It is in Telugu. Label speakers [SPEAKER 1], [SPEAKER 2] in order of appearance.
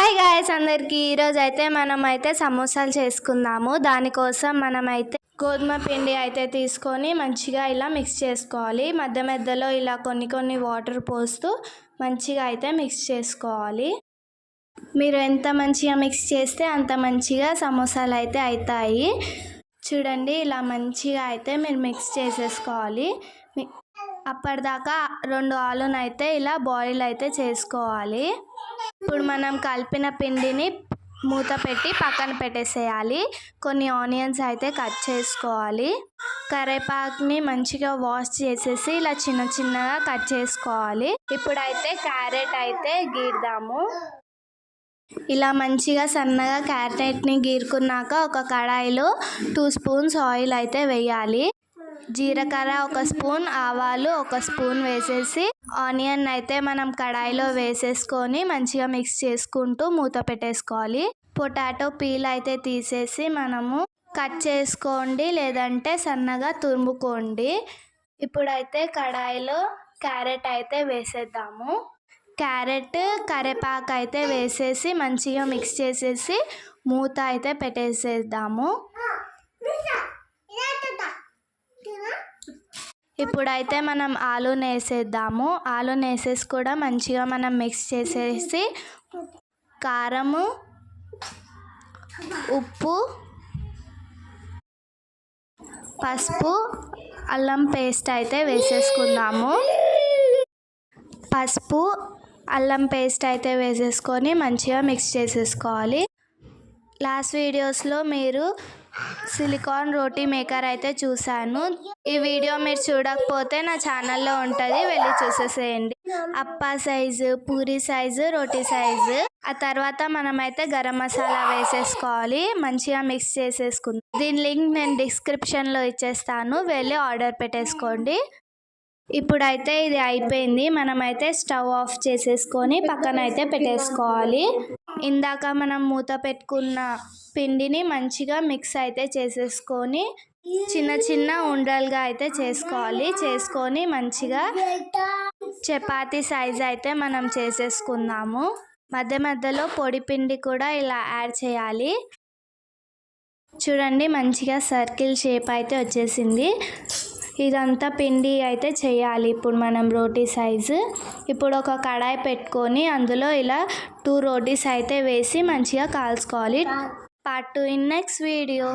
[SPEAKER 1] హాయ్ గాయ్స్ అందరికీ ఈరోజు అయితే మనమైతే సమోసాలు చేసుకుందాము. దానికోసం మనమైతే గోధుమ పిండి అయితే తీసుకొని మంచిగా ఇలా మిక్స్ చేసుకోవాలి. మధ్య మధ్యలో ఇలా కొన్ని వాటర్ పోస్తూ మంచిగా అయితే మిక్స్ చేసుకోవాలి. మీరు ఎంత మంచిగా మిక్స్ చేస్తే అంత మంచిగా సమోసాలు అయితే అవుతాయి. చూడండి, ఇలా మంచిగా అయితే మీరు మిక్స్ చేసేసుకోవాలి. అప్పటిదాకా 2 ఆలుని అయితే ఇలా బాయిల్ అయితే చేసుకోవాలి. ఇప్పుడు మనం కలిపిన పిండిని మూత పెట్టి పక్కన పెట్టేసేయాలి. కొన్ని ఆనియన్స్ అయితే కట్ చేసుకోవాలి. కరివేపాకుని మంచిగా వాష్ చేసేసి ఇలా చిన్నగా కట్ చేసుకోవాలి. ఇప్పుడైతే క్యారెట్ అయితే గీర్దాము. ఇలా మంచిగా సన్నగా క్యారెట్ని గీరుకున్నాక ఒక కడాయిలో 2 స్పూన్స్ ఆయిల్ అయితే వేయాలి. జీలకర్ర 1 స్పూన్, ఆవాలు 1 స్పూన్ వేసేసి ఆనియన్ అయితే మనం కడాయిలో వేసేసుకొని మంచిగా మిక్స్ చేసుకుంటూ మూత పెట్టేసుకోవాలి. పొటాటో పీల్ అయితే తీసేసి మనము కట్ చేసుకోండి, లేదంటే సన్నగా తురుముకోండి. ఇప్పుడైతే కడాయిలో క్యారెట్ అయితే వేసేద్దాము. క్యారెట్ కరివేపాకు అయితే వేసేసి మంచిగా మిక్స్ చేసేసి మూత అయితే పెట్టేసేద్దాము. ఇప్పుడైతే మనం ఆలూని వేసేద్దాము. ఆలూని వేసేసి కూడా మంచిగా మనం మిక్స్ చేసేసి కారము, ఉప్పు, పసుపు, అల్లం పేస్ట్ అయితే వేసేసుకుందాము. పసుపు, అల్లం పేస్ట్ అయితే వేసేసుకొని మంచిగా మిక్స్ చేసేసుకోవాలి. లాస్ట్ వీడియోస్లో మీరు సిలికాన్ రోటీ మేకర్ అయితే చూశాను. ఈ వీడియో మీరు చూడకపోతే నా ఛానల్లో ఉంటుంది, వెళ్ళి చూసేసేయండి. అప్పా సైజు, పూరి సైజు, రోటీ సైజు. ఆ తర్వాత మనమైతే గరం మసాలా వేసేసుకోవాలి. మంచిగా మిక్స్ చేసేసుకుందాం. దీని లింక్ నేను డిస్క్రిప్షన్లో ఇచ్చేస్తాను, వెళ్ళి ఆర్డర్ పెట్టేసుకోండి. ఇప్పుడైతే ఇది అయిపోయింది. మనమైతే స్టవ్ ఆఫ్ చేసేసుకొని పక్కన అయితే పెట్టేసుకోవాలి. ఇందాక మనం మూత పెట్టుకున్న పిండిని మంచిగా మిక్స్ అయితే చేసేసుకొని చిన్న ఉండలుగా అయితే చేసుకోవాలి. చేసుకొని మంచిగా చపాతీ సైజ్ అయితే మనం చేసేసుకుందాము. మధ్య మధ్యలో పొడి పిండి కూడా ఇలా యాడ్ చేయాలి. చూడండి, మంచిగా సర్కిల్ షేప్ అయితే వచ్చేసింది. ఇదంతా పిండి అయితే చేయాలి ఇప్పుడు మనం రోటీ సైజు. ఇప్పుడు ఒక కడాయి పెట్టుకొని అందులో ఇలా 2 రోటీస్ అయితే వేసి మంచిగా కాల్చుకోవాలి. Part 2 in next video.